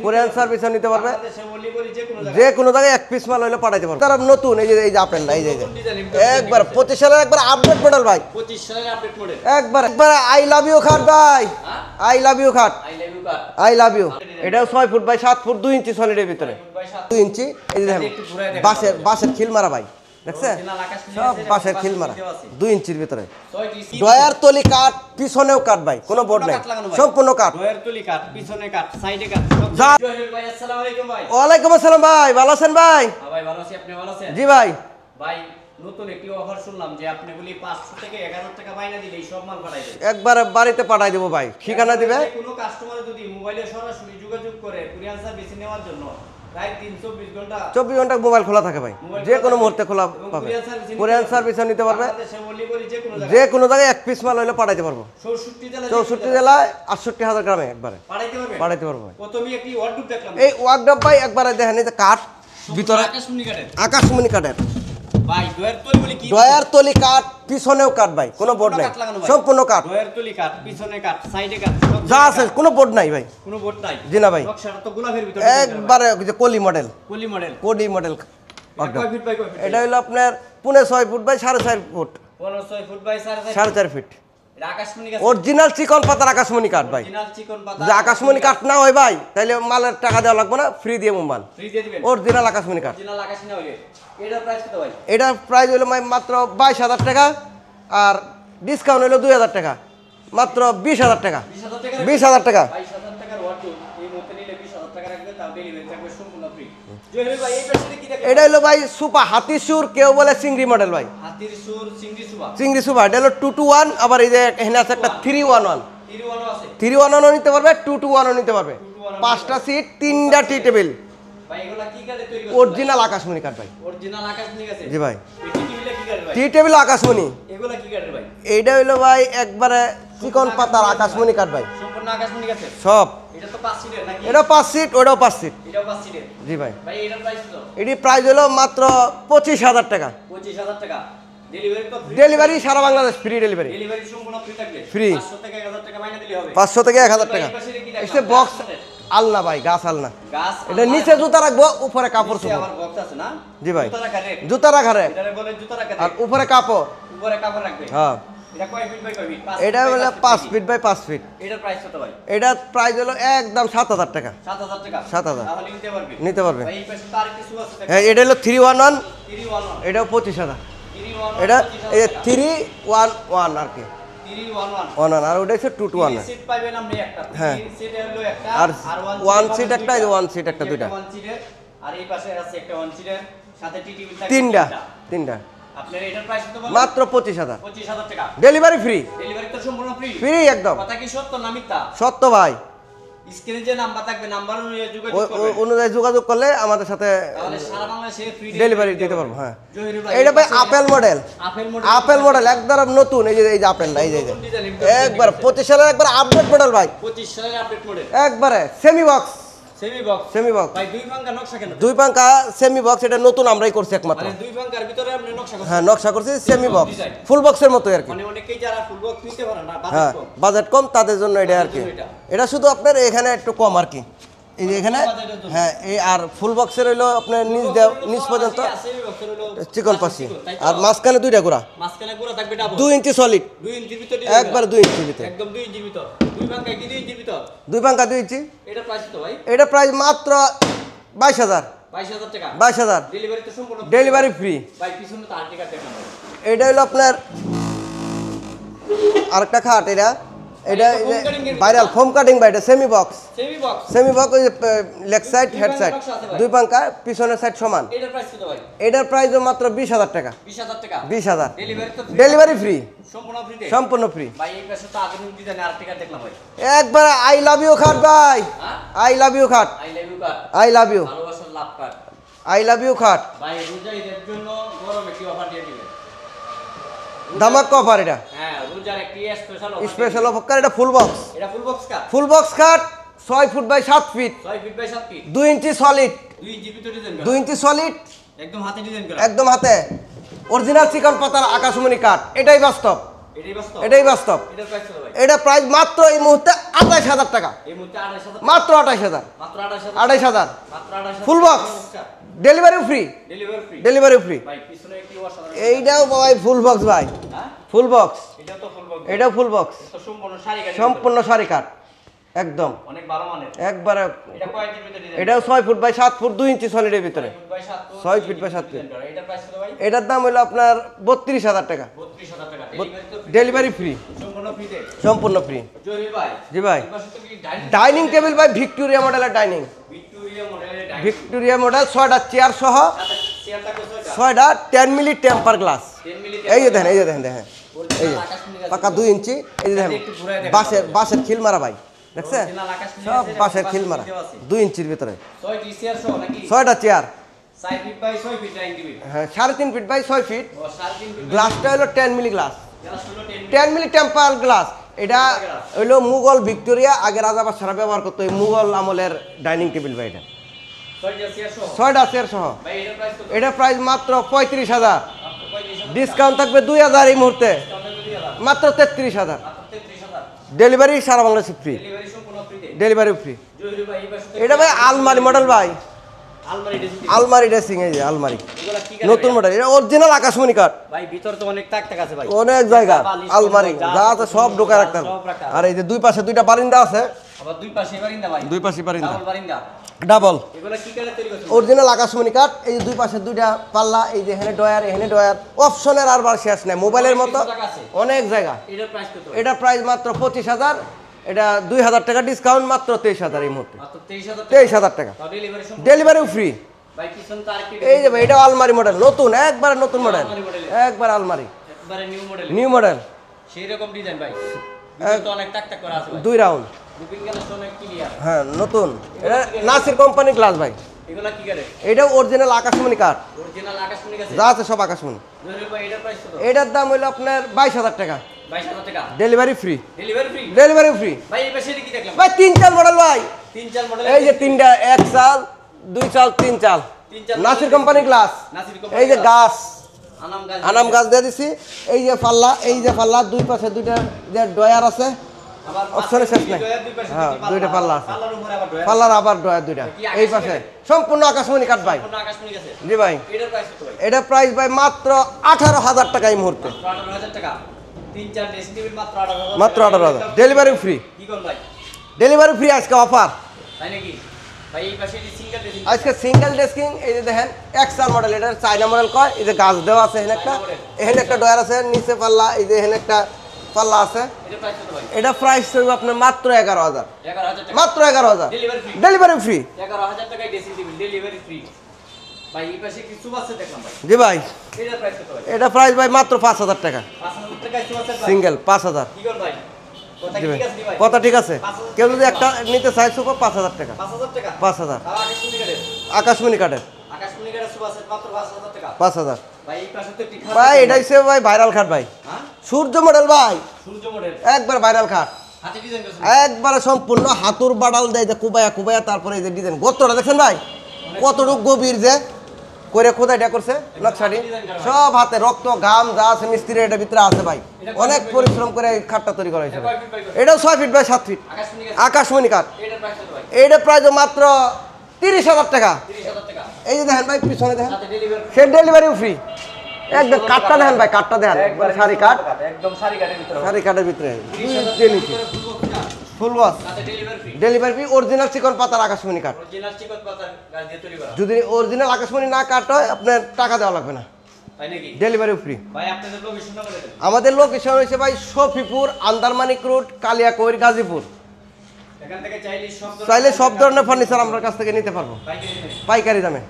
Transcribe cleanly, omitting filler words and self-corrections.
Korean সার্ভিসও নিতে পারবে, যে কোনো জায়গায় এক পিস মাল হইলে পাঠাইতে পারবে। তারা নতুন এই যে আপেলটা এই যে একবার 25 সালের একবার আপডেট মডেল ভাই, 25 সালের আপডেট মডেল একবার একবার আই লাভ ইউ খাট ভাই, আই লাভ ইউ খাট, আই লাভ ইউ। এটাও 6 ফুট বাই 7 ফুট 2 ইঞ্চি সলিডের ভিতরে, 2 ইঞ্চি। এই যে দেখেন বাঁশের খিল মারা ভাই, দেখছেন সব বাঁশের খিল মারা, 2 ইঞ্চির ভিতরে। ডয়ার তলি কাট, পিছনেও কাট ভাই, কোনো বোর্ড নাই, সম্পূর্ণ কাট। ডয়ার তলি কাট, পিছনে কাট, সাইডে কাট। জহিরুল ভাই আসসালামু আলাইকুম ভাই। ওয়ালাইকুম আসসালাম ভাই, ভালো আছেন ভাই? হ্যাঁ ভাই ভালো আছি, আপনি ভালো আছেন? জি ভাই। ভাই নতুন একটি অফার শুনলাম যে আপনি বলি 500 থেকে 1000 টাকা বাইনা দিলে এই সব মাল পাঠাই দেন। একবার বাড়িতে পাঠাই দেব ভাই, ঠিকানা দিবে। কোনো কাস্টমার যদি মোবাইলে সরাসরি যোগাযোগ করে কুরিয়ার সার্ভিস নেওয়ার জন্য রাত 324 ঘন্টা 24 ঘন্টা মোবাইল খোলা থাকে ভাই, যে কোনো মুহূর্তে খোলা পাবে। কুরিয়ার সার্ভিসও নিতে পারবে, যে কোনো জায়গায় এক পিস মাল হইলে পাঠাইতে পারবো। 64 জেলায় 68,000 গ্রামে একবারে পাঠাইতে পারবো। প্রথমেই একটি ওয়ার্ডরোব দেখলাম, এই ওয়ার্ডরোব ভাই একবারে দেখেন, এই যে কাঠ ভিতরে আকাশমণি কাঠের ভাই। ডয়ার তলি বলি কি? ডয়ার তলি কাঠ, পিছনেও কাঠ ভাই, কোনো বোর্ড নাই, সম্পূর্ণ কাঠ। ডয়ার তলি কাঠ, পিছনে কাঠ, সাইডে কাঠ, যা আছে কোনো বোর্ড নাই ভাই, কোনো বোর্ড নাই। জি না ভাই, নকশাটা তো গোলাপের ভিতরে একবারে যে কলি মডেল, কলি মডেল। ওয়ার্ডরোব। কয় ফিট বাই কয় ফিট? এটা হলো আপনার 6.5 foot by 4.5 foot, 6 foot by 4.5 feet. এটা আকাশমণি গাছ, অরিজিনাল চিকন পাতার আকাশমণি কাঠ ভাই। অরিজিনাল চিকন পাতা। যে আকাশমণি কাঠ না হয় ভাই, তাহলে মালের টাকা দেওয়া লাগবে না, ফ্রি দিয়ে মাল। ফ্রি দিয়ে দিবেন। অরিজিনাল আকাশমণি কাঠ, অরিজিনাল আকাশমণি হইলে এটার প্রাইস কত ভাই? এটার প্রাইস হলো মাত্র 22,000 টাকা, আর ডিসকাউন্ট হলো 2,000 টাকা, মাত্র 20,000 টাকা। 20,000 টাকা 22,000 টাকার ওয়ার্ডরোব এই মুহূর্তে নিলে 20,000 টাকা রাখবে, তাও ডেলিভারি থাকবে সম্পূর্ণ ফ্রি। জহিরুল ভাই এই পাশে কি দেখেন? এটা হলো ভাই সুপা হাতির সুর, কেউ বলে চিংড়ি মডেল ভাই, হাতির সুর চিংড়ি সুবা। চিংড়ি সুপা। এটা হলো 221, আবার এই যে এখানে আছে একটা 311, 31 আছে। 311ও নিতে পারবে, 221ও নিতে পারবে। 5টা সিট, 3টা টি টেবিল, ভাই এগুলা কি কাঠে তৈরি করছেন? অরিজিনাল আকাশমণি কাঠ ভাই। অরিজিনাল আকাশমণি গাছে? জি ভাই। এই টেবিলটা কি কাঠের ভাই? টি টেবিল আকাশমণি। এগুলা কি কাঠের ভাই? এইটা হইলো ভাই একবারে চিকন পাতার আকাশমণি কাঠ ভাই, সম্পূর্ণ আকাশমণি গাছে? সব। এটা তো 5 সিটের নাকি? এটা 5 সিট, ওটাও 5 সিট। এটাও 5 সিটের। জি ভাই। ভাই এটার প্রাইস কত? এটি প্রাইস হলো মাত্র 25,000 টাকা। 25,000 টাকা। ডেলিভারি তো ফ্রি? ডেলিভারি সারা বাংলাদেশ ফ্রি ডেলিভারি, ডেলিভারি সম্পূর্ণ ফ্রি থাকবে। ফ্রি। 500 থেকে 1000 টাকা মাইনে দিলে হবে। 500 থেকে 1000 টাকা। এসে বক্স আলনা ভাই, গাছ আলনা। গাছ এটা নিচে জুতা রাখবো, উপরে কাপড় নিচে চোপড়। আবার বক্স আছে না? জি ভাই। জুতা রাখা রেক। জুতা রাখা রে, এটারে বলে জুতা রাখা আর রেক। উপরে কাপড়। উপরে কাপড় রাখবে। হ্যাঁ। এটা কয় ফিট বাই কয় ফিট? এটা হলো 5 ফিট বাই 5 ফিট। এটার প্রাইস কত ভাই? এটার প্রাইস হলো একদম 7,000 টাকা। 7,000 টাকা। 7,000 তাহলে নিতে পারবে। নিতে পারবে। ভাই এই পাশে তো আরেকটা শু আছে। হ্যাঁ, এটা হলো 311, 311। এটাও 25,000। 311 এটা এই যে 311 আর কি, 311 11, আর ওটা হচ্ছে 221। সিট পাবেন আপনি একটা। হ্যাঁ। সিট হলো একটা, আর ওয়ান 1 সিট একটা, এই 1 সিট একটা, দুইটা। 1 সিটের, আর এই পাশে আছে একটা 1 সিটের, সাথে টিভি থাকবে তিনটা। আপনার এটার প্রাইস কত বলেন? মাত্র 25,000। 25,000 টাকা। Delivery free. ডেলিভারি তো সম্পূর্ণ ফ্রি। ফ্রি একদম। কথা কি সত্য না মিথ্যা? সত্য ভাই। স্ক্রিনে যে নাম্বার থাকবে, নাম্বার অনুযায়ী যোগাযোগ করবেন। অনুযায়ী যোগাযোগ করলে আমাদের সাথে তাহলে সারা বাংলাদেশে ফ্রি ডেলিভারি দিতে পারবো। হ্যাঁ, জহিরুল ভাই এইটা ভাই apple model, apple model. Apple model একদম নতুন। এই যে আপেলটা, এই যে একবার 25 সালের একবার আপডেট মডেল ভাই, 25 সালের আপডেট মডেল। একবারে সেমি বক্স। সেমি বক্স ভাই, দুই পাঙ্কা নকশা কেন? দুই পাঙ্কা সেমি বক্স, এটা নতুন আমরাই করছি একমাত্র। মানে দুই পাঙ্কার ভিতরে আপনি নকশা করছেন? হ্যাঁ, নকশা করছি সেমি বক্স, ফুল বক্সের মতো আর কি। মানে অনেকেই যারা ফুল বক্স নিতে পারে না, হ্যাঁ, বাজেট কম, তাদের জন্য এটা আর কি। এটা শুধু আপনার এখানে একটু কম আর কি, এই যে এখানে। হ্যাঁ, এই আর ফুল বক্সের হইলো আপনার নিচ পর্যন্ত চিকন পাশি, আর মাঝখানে দুইটা গোড়া, মাঝখানে গোড়া থাকবে ডাবল, 2 ইঞ্চি সলিড, 2 ইঞ্চির ভিতরে একবার 2 ইঞ্চির ভিতরে, একদম 2 ইঞ্চির ভিতর। দুই পাঙ্কা কি 2 ইঞ্চির ভিতর? দুই পাঙ্কা 2 ইঞ্চি। এটা প্রাইস কত ভাই? এটা প্রাইস মাত্র 22,000। 22,000 টাকা। 22,000। ডেলিভারি তো সম্পূর্ণ ডেলিভারি ফ্রি। ভাই পিছনে তো আর্টিকা দেখলাম ভাই। এটা হলো আপনার আরেকটা খাট। এটা ভাইরাল ফোম কাটিং ভাই, এটা সেমি বক্স। সেমি বক্স, ওই লেগ সাইড হেড সাইড দুই পাঙ্কা, পিছনের সাইড সমান। এটার প্রাইস কত ভাই? এটার প্রাইসও মাত্র 20,000 টাকা। 20,000 টাকা। 20,000। ডেলিভারি তো ডেলিভারি ফ্রি, সম্পূর্ণ ফ্রি। সম্পূর্ণ ফ্রি ভাই এই পাশে তো আধুনিক ডিজাইনের আর্টিকা দেখলাম ভাই। একবার আই লাভ ইউ খাট ভাই, আই লাভ ইউ খাট, আই লাভ ইউ কাট, আই লাভ ইউ, ভালোবাসার love cut, I love you খাট। ভাই রোজা ঈদের জন্য গরমে কি অফার দিয়ে দিবেন? ধামাকা অফার এটা। হ্যাঁ, রোজার একটি স্পেশাল অফার। স্পেশাল অফার, এটা ফুল বক্স। এটা ফুল বক্স কাট। ফুল বক্স খাট 6 foot by 7 feet, 6 feet by 7 feet, 2 inch solid, 2 inch ভিতরে ডিজাইন করা, 2 ইঞ্চি সলিড, একদম হাতে ডিজাইন করা, একদম হাতে। অরিজিনাল চিকন পাতার আকাশমণি কাঠ, এটাই বাস্তব। এটাই বাস্তব। এটাই বাস্তব। এটার প্রাইস কত ভাই? এটা প্রাইস মাত্র এই মুহূর্তে 28000 টাকা। এই মুহূর্তে 28000 মাত্র 28000। মাত্র 28000 28000 মাত্র 28000 full box delivery free. Delivery free. Delivery free ভাই পিছনে কি অসাধারণ। এইটাও ভাই ফুল বক্স ভাই। হ্যাঁ ফুল বক্স। এটাও তো ফুল বক্স। এটাও ফুল বক্স। তো সম্পূর্ণ শাড়ি কাট। সম্পূর্ণ শাড়ি কাট একদম অনেক ভালো মানের। একবারে। এটা কয় ইঞ্চির ভিতরে ডিজাইন? এটাও 6 ফুট বাই 7 ফুট 2 ইঞ্চি সলিডের ভিতরে। 6 ফিট বাই 7 ফিট। এটার প্রাইস কত ভাই? এটার দাম হলো আপনার 32000 টাকা। 32000 টাকা। Delivery free. সম্পূর্ণ ফ্রিতে। সম্পূর্ণ ফ্রি। জহির ভাই। জি ভাই। এই পাশে তো কি ডাইনিং টেবিল ভাই ভিক্টোরিয়া মডেলের ডাইনিং। ভিক্টোরিয়া মডেলের ডাইনিং। ভিক্টোরিয়া মডেল 6টা চেয়ার সহ আচ্ছা চেয়ারটা কত এটা? 6টা 10 মিলি টেম্পার গ্লাস। 10 মিলি। এই যে দেখেন দেখেন এই যে পাকা 2 ইঞ্চি। এই যে দেখেন বাঁশের খিল মারা ভাই দেখছেন সব বাঁশের খিল মারা 2 ইঞ্চির ভিতরে 6টি চেয়ার সহ নাকি? 6টা chair 6 feet by 6 feet dining table. হ্যাঁ 3.5 ফিট বাই 6 ফিট। ও 3.5 ফিট। গ্লাসটা হলো 10 মিলি গ্লাস। গ্লাস হলো 10 মিলি। 10 মিলি টেম্পার গ্লাস। এটা হইলো মুঘল ভিক্টোরিয়া আগে রাজা বাদশারা ব্যবহার করতো, এই মুঘল আমলের ডাইনিং টেবিল ভাই। এটা 6টা চেয়ার সহ। 6টা চেয়ার সহ। ভাই এটার প্রাইস কত? এটা প্রাইস মাত্র 35000। মাত্র 35000। ডিসকাউন্ট থাকবে 2000 এই মুহূর্তে। মাত্র 33000। মাত্র 33000। ডেলিভারি সারা বাংলাদেশে ফ্রি। ডেলিভারি সম্পূর্ণ ফ্রিতে। Delivery free. জহির ভাই এই পাশে তো এটা ভাই আলমারি মডেল ভাই। আলমারি ড্রেসিং। আলমারি ড্রেসিং এই যে আলমারি এগুলা কি কালার? নতুন মডেল। এটা অরিজিনাল আকাশমণি কাঠ। ভাই ভিতর তো অনেক তাক আছে ভাই। অনেক জায়গা আলমারি যা আছে সব ঢোকা রাখতে হবে। সব রাখা। আর এই যে দুই পাশে দুইটা বারিন্দা আছে। আবার দুই পাশে বারিন্দা ভাই। দুই পাশে বারিন্দা ডাবল বারিন্দা। ডাবল। এগুলা কি কালার তৈরি করছেন? অরিজিনাল আকাশমণি কাঠ। এই যে দুই পাশে দুইটা পাল্লা, এই যে এখানে ডয়ার এখানে ডয়ার। অপশনের আর বার শেষ নাই, মোবাইলের মতো অনেক জায়গা। এটার প্রাইস কত? এটা প্রাইস মাত্র 25000। এটা 2000 টাকা ডিসকাউন্ট, মাত্র 23000 এই মুহূর্তে। মাত্র 23000 টাকা। 23000 টাকা। তাও ডেলিভারি সম্পূর্ণ। Delivery free. ভাই পিছন তো আরেকটি এই যে ভাই এটা আলমারি মডেল নতুন একবার নতুন মডেল। একবার আলমারি একবারে নিউ মডেল। নিউ মডেল সেই রকম ডিজাইন ভাই। ভিতর তো অনেক তাক করা আছে ভাই। 2 রাউন্ড। বুকিং গ্লাস অনেক ক্লিয়ার। হ্যাঁ নতুন। এটা নাসির কোম্পানি গ্লাস ভাই। এগুলা কি কালার? এটা অরিজিনাল আকাশমণি কাঠ। অরিজিনাল আকাশমণি আছে। যা আছে সব আকাশমণি। জহির ভাই এটার প্রাইস কত? এটার দাম হলো আপনার 22000 টাকা। 22000 টাকা। Delivery free. Delivery free. Delivery free. ভাই এই পাশে কি দেখলাম? ভাই 3 চাল মডেল ভাই। 3 চাল মডেল। এই যে তিনটা 1 চাল 2 চাল 3 চাল। Nasir company glass. Nasir company. এই যে গাছ আনাম গাছ গাছ দিয়ে দিছি। এই যে পাল্লা, এই যে পাল্লা দুই পাশে দুইটা যে ডয়ার আছে। আবার অপশনে শেষ নাই। হ্যাঁ দুইটা পাল্লা আছে। পাল্লার উপরে আবার ডয়ার। পাল্লার আবার ডয়ার দুইটা। এই পাশে সম্পূর্ণ আকাশমণি কাঠ ভাই। কোন আকাশমণি আছে? জি ভাই। এটার প্রাইস কত ভাই? এটা প্রাইস ভাই মাত্র 18000 টাকা এই মুহূর্তে। 18000 টাকা। 3-4 ড্রেসিং টেবিল মাত্র 18000। মাত্র 18000। Delivery free. কি কোন ভাই? ডেলিভারি ফ্রি আজকে অফার। তাই নাকি? ভাই এই পাশে সিঙ্গেল ড্রেসিং। আজকে সিঙ্গেল ডেস্কিং। এই যে দেখেন এক্সএল মডেল, এটা চাইনা মডেল কয়। এই যে গাছ দেওয়া আছে এখানে একটা, এখানে একটা ডয়ার আছে, নিচে পাল্লা, এই যে এখানে একটা পাল্লা আছে। এটার প্রাইস কত ভাই? এটা প্রাইস হইব আপনার মাত্র 11000। 11000 টাকা। মাত্র 11000। Delivery free. Delivery free. 11000 টাকায় ড্রেসিং টেবিল ডেলিভারি ফ্রি। ভাই এই পাশে কি সুপ আছে দেখলাম ভাই। জি ভাই। এটার প্রাইস কত ভাই? এটা প্রাইস ভাই মাত্র 5000 টাকা। 5000 টাকায় সুপ আছে ভাই। সিঙ্গেল 5000। কি কোন ভাই? কথা জি কি ভাই। আছে নি ভাই? কথা ঠিক আছে। কেউ যদি একটা নিতে চায় সুপার 5000 টাকা। 5000 টাকা। 5000। তাও আকাশমণি কাটে। আকাশমণি কাঠের আকাশমণি কাটে সুপ আছে মাত্র 5000 টাকা। 5000। ভাই এই পাশে তো ঠিক ভাই এটা হচ্ছে ভাই ভাইরাল খাট ভাই। হ্যাঁ? সূর্য মডেল ভাই। সূর্য মডেল। একবার ভাইরাল খাট। হাতে ডিজাইন করছেন। একবারে সম্পূর্ণ হাতুর বাডাল দেয় যে কুবায়া তারপরে এই যে ডিজাইন গতটা দেখছেন ভাই কতটুকু গভীর যে করে কোথায় এটা করছে নকশাটি সব হাতে রক্ত ঘাম যা আছে মিস্ত্রি এটার ভিতরে আছে ভাই। অনেক পরিশ্রম করে এই খাটটা তৈরি করা হয়েছে। এটাও 6 ফিট বাই 7 ফিট আকাশমণি কাটে। আকাশমণি কাঠ। এটার প্রাইস কত ভাই? এইটা প্রাইস মাত্র 30000 টাকা। 30000 টাকা। এই যে দেখেন ভাই পিছনে দেখেন সাথে ডেলিভারি সে ডেলিভারিও ফ্রি। একদম কাঠটা দেখেন ভাই, কাঠটা দেখেন একবার শাড়ি কাঠ, একদম শাড়ি কাটের ভিতরে। শাড়ি কাঠের ভিতরে 30000 ইঞ্চি টাকা। ফুল ওয়াশ সাথে delivery free. Delivery free. Original চিকন পাতার আকাশমণি কাঠ। অরিজিনাল চিকন পাতার গাছ দিয়ে তৈরি করা। যদি অরিজিনাল আকাশমণি না কাট হয় আপনার টাকা দেওয়া লাগবে না। তাই নাকি? Delivery free. ভাই আপনাদের লোকেশন বলে দেন। আমাদের লোকেশন হয়েছে ভাই শফিপুর, আন্দারমানিক রোড, কালিয়াকৈর, গাজীপুর। এখান থেকে চাইলে সব ধরনের ফার্নিচার আমার কাছ থেকে নিতে পারবো পাইকারি পাইকারি দামে।